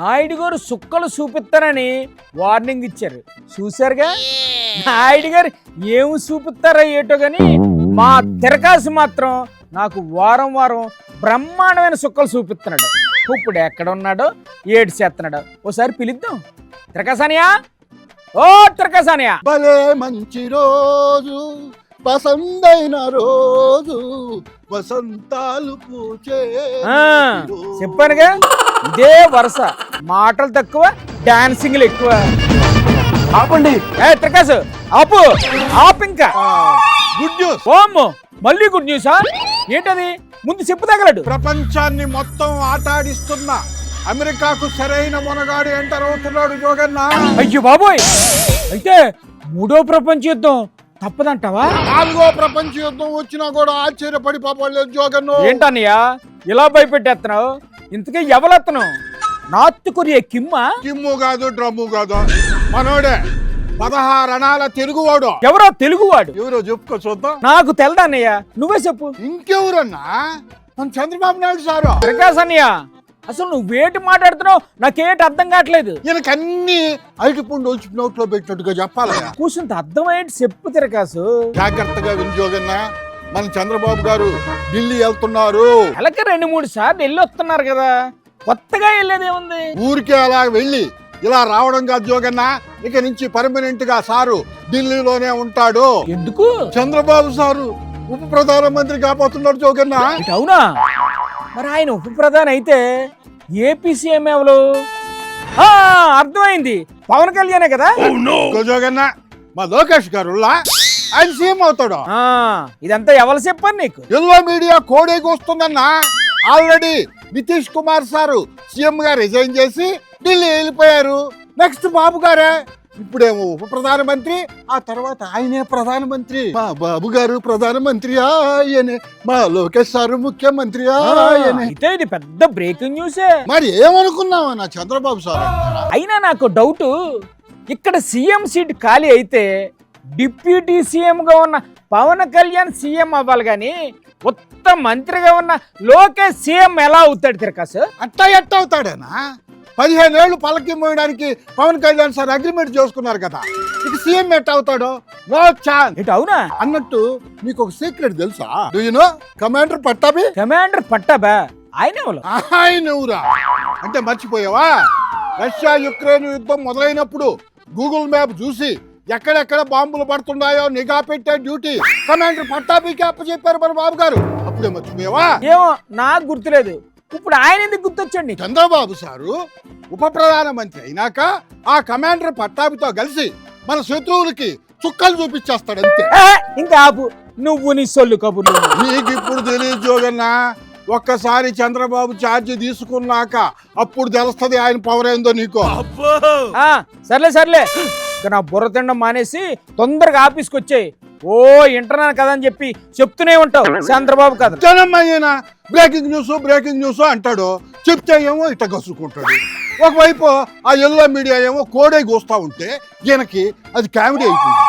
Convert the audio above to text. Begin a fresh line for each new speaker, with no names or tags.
నాయుడు గారు సుక్కలు చూపిస్తారని వార్నింగ్ ఇచ్చారు. చూశారుగా నాయుడు గారు ఏం చూపిస్తారో ఏటో గాని మా తిరకాసు మాత్రం నాకు వారం వారం బ్రహ్మాండమైన సుక్కలు చూపిస్తున్నాడు. ఇప్పుడు ఎక్కడ ఉన్నాడో ఏడు చేస్తున్నాడు. ఓసారి పిలుద్దాం. తిరకాసానియా, ఓ తిరకాసానియా.
భలే మంచి రోజు, పసందైన రోజు, వసంతాలు పూచే.
చెప్పానుగా ఇదే వరుస. మాటలు తక్కువ, డాన్సింగ్లు ఎక్కువ.
ఆపండి.
తిరకాసు ఆపు, ఆపు. ఇంకా
గుడ్ న్యూస్.
ఓమ్మో, మళ్ళీ గుడ్ న్యూసా? ఏంటది? ముందు చెప్పు తగలడు.
ప్రపంచాన్ని మొత్తం ఆటాడిస్తున్న అమెరికాకు సరైన మొనగాడు ఎంటర్ అవుతున్నాడు జోగన్న.
అయ్యో బాబోయ్, అయితే మూడో ప్రపంచ యుద్ధం తప్పదంటావా?
నాలుగో ప్రపంచ యుద్ధం వచ్చినా కూడా ఆశ్చర్యపడి పాపలేదు జోగన్ను.
ఏంటన్నయ్యా ఇలా భయపెట్టేస్తున్నావు? ఇంతకీ ఎవలెత్తను? North Korea కిమ్మా?
కిమ్ము కాదు, డ్రమ్ము కాదు, మనోడే 16 అణాల తెలుగువాడు.
ఎవరో తెలుగువాడు?
ఎవరో చెప్పుకో చూద్దాం.
నాకు తెలదన్నయ్య, నువ్వే చెప్పు.
ఇంకెవరన్నా? మన చంద్రబాబు నాయుడు సారు.
ప్రకాశ్ అన్నయ్య, అసలు నువ్వేటి మాట్లాడుతున్నావు నాకేటి అర్థం కావట్లేదు.
ఈయనకన్నీ అరటిపండు వచ్చి నోట్లో పెట్టినట్టుగా చెప్పాలయ్యా.
కూర్చుంత అర్థమయ్యేటి చెప్పు తిరకాసు.
జాగ్రత్తగా వినియోగన్న, మన చంద్రబాబు గారు ఢిల్లీ వెళ్తున్నారు.
అలాగే 2-3 సార్లు వెళ్ళి వస్తున్నారు కదా, కొత్తగా వెళ్ళేదేముంది?
ఊరికే అలా వెళ్ళి ఇలా రావడం కాదు జోగన్న. ఇక నుంచి పర్మనెంట్ గా సారు ఢిల్లీలోనే ఉంటాడు.
ఎందుకు?
చంద్రబాబు సారు ఉప ప్రధానమంత్రి కాబోతున్నాడు జోగన్న.
అవునా? మరి ఆయన ఉప ప్రధాని అయితే ఏపీ సీఎం ఎవరు? అర్థమైంది, పవన్ కళ్యాణే కదా.
జోగన్న, మా లోకేష్ గారు ఆయన సీఎం అవుతాడు.
ఇదంతా ఎవరు చెప్పాను నీకు?
ఎల్లో మీడియా కోడేకి వస్తుందన్నా. Already Nitish Kumar sir CM గా రిజైన్ చేసి ఢిల్లీ వెళ్ళిపోయారు. నెక్స్ట్ బాబు గారే ఇప్పుడేమో ఉప ప్రధానమంత్రి, ఆ తర్వాత ఆయనే ప్రధానమంత్రి. మా బాబు గారు ప్రధానమంత్రి ఆయనే, మా లోకేష్ సారు ముఖ్యమంత్రి ఆయనే.
అయితే ఇది పెద్ద బ్రేకింగ్ న్యూసే.
మరి ఏమనుకున్నావా నా చంద్రబాబు సార్?
అయినా నాకు డౌట్, ఇక్కడ సీఎం సీట్ ఖాళీ అయితే డిప్యూటీ సీఎం గా ఉన్న పవన్ కళ్యాణ్ సీఎం అవ్వాలి గాని ఉత్తమ మంత్రిగా ఉన్న లోకేష్ సీఎం ఎలా అవుతాడు తిరకాసు?
ఎట్ట అవుతాడేనా? 15 ఏళ్ళు పలకి మోయడానికి పవన్ కళ్యాణ్ సార్ అగ్రిమెంట్ చేసుకున్నారు కదా, ఇక సీఎం ఎట్ట అవుతాడో? No chance.
అవునా?
అన్నట్టు నీకు ఒక సీక్రెట్ తెలుసా? Do you know commander Pattabhi?
Commander పట్టాభా? ఆయన
ఊరా అంటే మర్చిపోయావా? రష్యా యుక్రెయిన్ యుద్ధం మొదలైనప్పుడు గూగుల్ మ్యాప్ చూసి ఎక్కడెక్కడ బాంబులు పడుతున్నాయో నిఘా పెట్టే డ్యూటీ కమాండర్ పట్టాభికి అప్పచెప్పారు మన బాబు గారు. అప్పుడే మర్చిపోయావా?
ఏమో నాకు గుర్తులేదు. ఇప్పుడు ఆయన ఎందుకు గుర్తొచ్చండి?
చంద్రబాబు సారు ఉప ప్రధానమంత్రి అయినాక ఆ కమాండర్ పట్టాభితో కలిసి మన శత్రువులకి చుక్కలు చూపించేస్తాడు అంతే.
ఇంకా ఆపు, నువ్వు నీ సొల్లు కబుర్లు.
నీకు ఇప్పుడు తెలియదు జోగన్న. ఒక్కసారి చంద్రబాబు ఛార్జ్ తీసుకున్నాక అప్పుడు తెలుస్తుంది ఆయన పవర్ ఏందో నీకు.
సర్లే ఇక నా బుర్ర తినడం మానేసి తొందరగా ఆఫీస్కి వచ్చాయి. ఓ ఇంటర్నల్ కదా అని చెప్పి చెప్తూనే ఉంటావు చంద్రబాబు కదా.
జనమయ్యన బ్రేకింగ్ న్యూస్ అంటాడు, చెప్తే ఏమో ఇట్ట గసుకుంటాడు. ఒకవైపు ఆ ఎల్లో మీడియా ఏమో కోడే కూస్తా ఉంటే ఈయనకి అది కామెడీ అయిపోయింది.